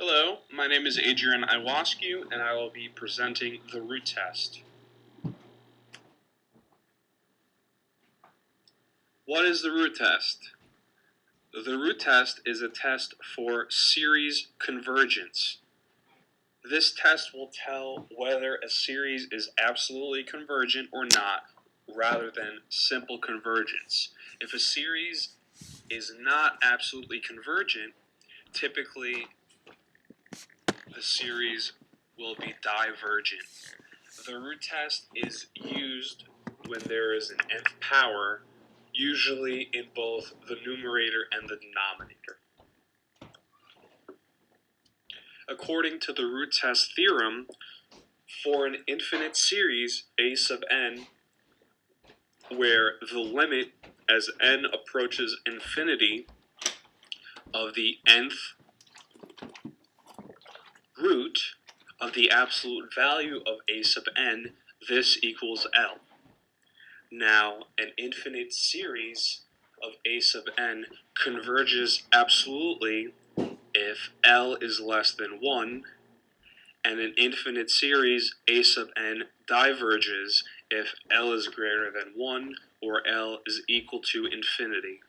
Hello, my name is Adrian Iwascu, and I will be presenting the root test. What is the root test? The root test is a test for series convergence. This test will tell whether a series is absolutely convergent or not, rather than simple convergence. If a series is not absolutely convergent, typically the series will be divergent. The root test is used when there is an nth power, usually in both the numerator and the denominator. According to the root test theorem, for an infinite series a sub n, where the limit as n approaches infinity of the nth root of the absolute value of a sub n, this equals L. Now, an infinite series of a sub n converges absolutely if L is less than 1, and an infinite series a sub n diverges if L is greater than 1 or L is equal to infinity.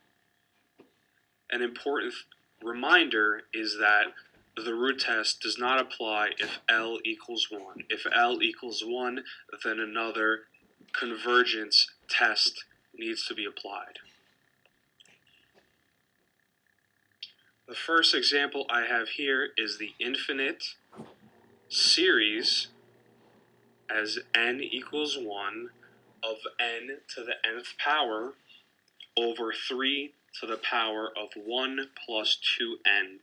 An important reminder is that the root test does not apply if L equals 1. If L equals 1, then another convergence test needs to be applied. The first example I have here is the infinite series as n equals 1 of n to the nth power over 3 to the power of 1 plus 2n.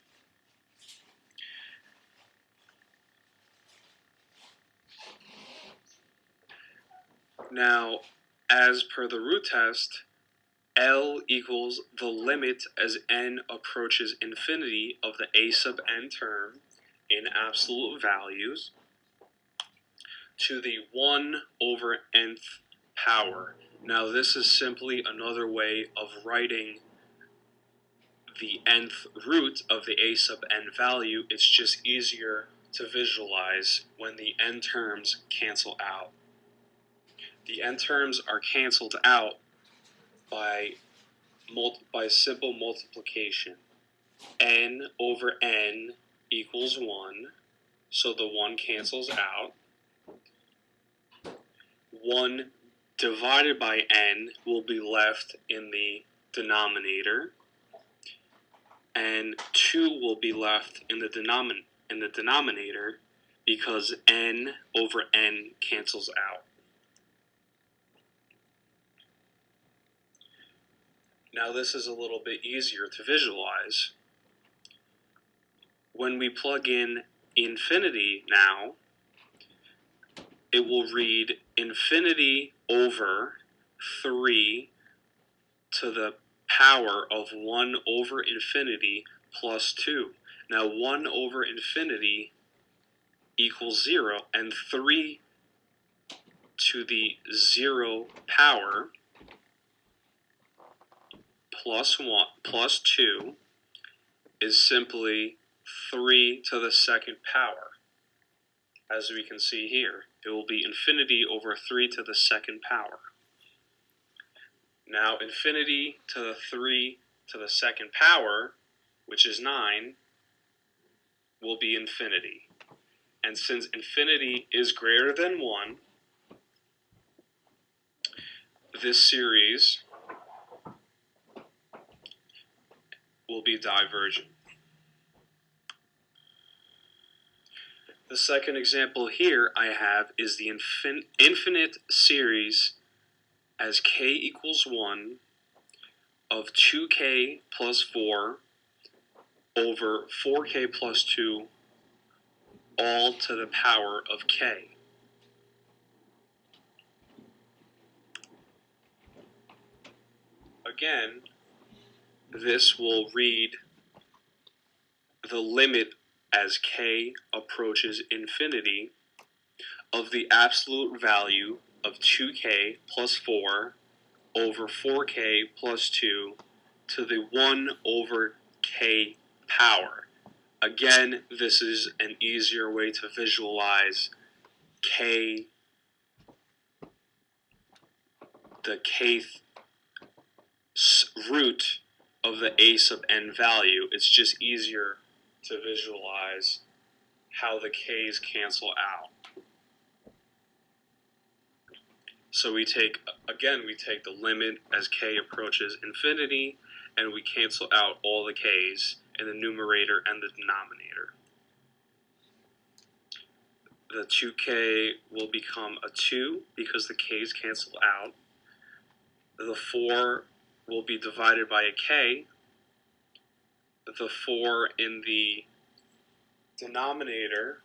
Now, as per the root test, L equals the limit as n approaches infinity of the a sub n term in absolute values to the 1 over nth power. Now, this is simply another way of writing the nth root of the a sub n value. It's just easier to visualize when the n terms cancel out. The n terms are canceled out by simple multiplication. N over n equals 1, so the 1 cancels out. 1 divided by n will be left in the denominator, and 2 will be left in the denominator because n over n cancels out. Now this is a little bit easier to visualize. When we plug in infinity now, it will read infinity over 3 to the power of 1 over infinity plus 2. Now 1 over infinity equals 0, and 3 to the 0 power plus 2 is simply 3 to the second power. As we can see here, it will be infinity over 3 to the second power. Now, infinity to the 3 to the second power, which is 9, will be infinity. And since infinity is greater than 1, this series will be divergent. The second example here I have is the infinite series as k equals 1 of 2k plus 4 over 4k plus 2 all to the power of k. Again, this will read the limit as k approaches infinity of the absolute value of 2k plus 4 over 4k plus 2 to the 1 over k power. Again, this is an easier way to visualize k, the kth root of the a sub n value. It's just easier to visualize how the k's cancel out. So we take the limit as k approaches infinity, and we cancel out all the k's in the numerator and the denominator. The 2k will become a 2 because the k's cancel out. The 4 will be divided by a k. The 4 in the denominator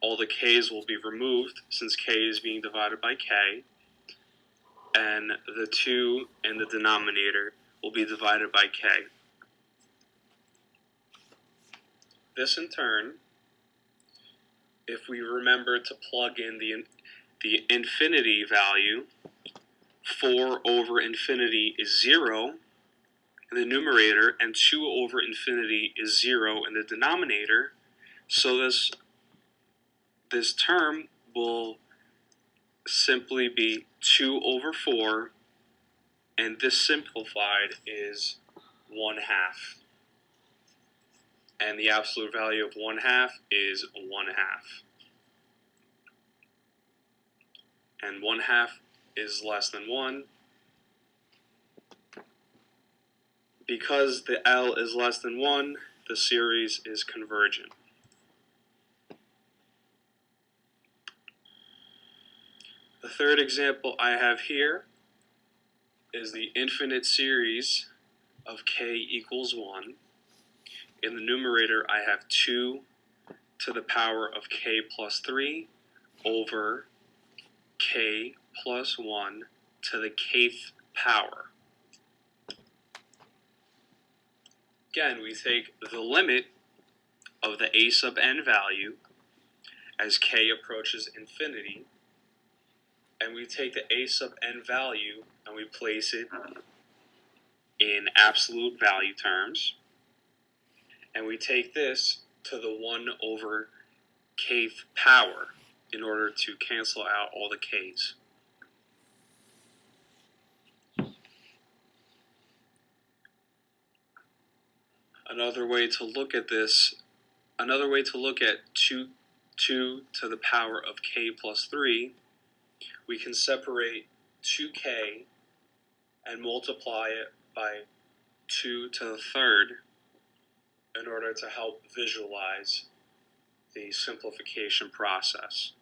all the k's will be removed since k is being divided by k, and the 2 in the denominator will be divided by k. This in turn, if we remember to plug in the infinity value, 4 over infinity is 0 in the numerator, and 2 over infinity is 0 in the denominator, so this term will simply be 2 over 4, and this simplified is 1/2. And the absolute value of 1/2 is 1/2. And 1/2 is less than 1. Because the L is less than 1, the series is convergent. The third example I have here is the infinite series of k equals 1. In the numerator, I have 2 to the power of k plus 3 over k plus 1 to the kth power. Again, we take the limit of the a sub n value as k approaches infinity, and we take the a sub n value and we place it in absolute value terms, and we take this to the 1 over kth power in order to cancel out all the k's. Another way to look at 2 to the power of k plus 3, we can separate 2k and multiply it by 2 to the third in order to help visualize the simplification process.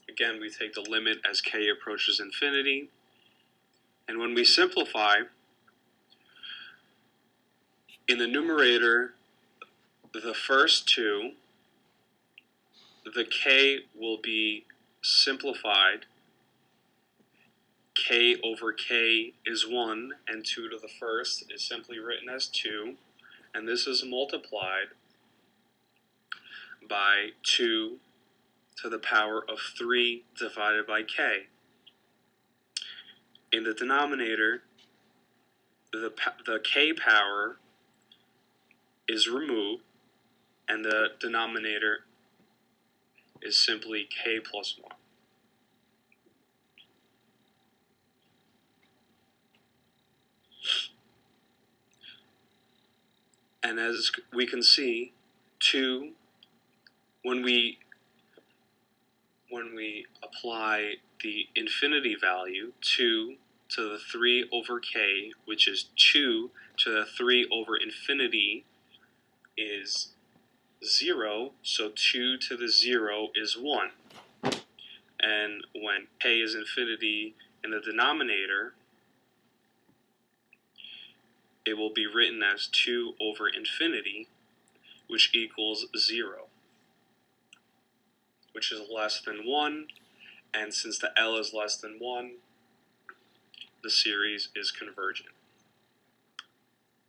Again, we take the limit as k approaches infinity, and when we simplify, in the numerator, the first 2, the k will be simplified. K over k is 1, and 2 to the first is simply written as 2, and this is multiplied by 2 to the power of 3 divided by k. In the denominator, the k power is removed, and the denominator is simply k plus 1. And as we can see, 2, when we apply the infinity value, 2 to the 3 over k, which is 2 to the 3 over infinity, is 0, so 2 to the 0 is 1. And when k is infinity in the denominator, it will be written as 2 over infinity, which equals 0, which is less than 1, and since the L is less than 1, the series is convergent.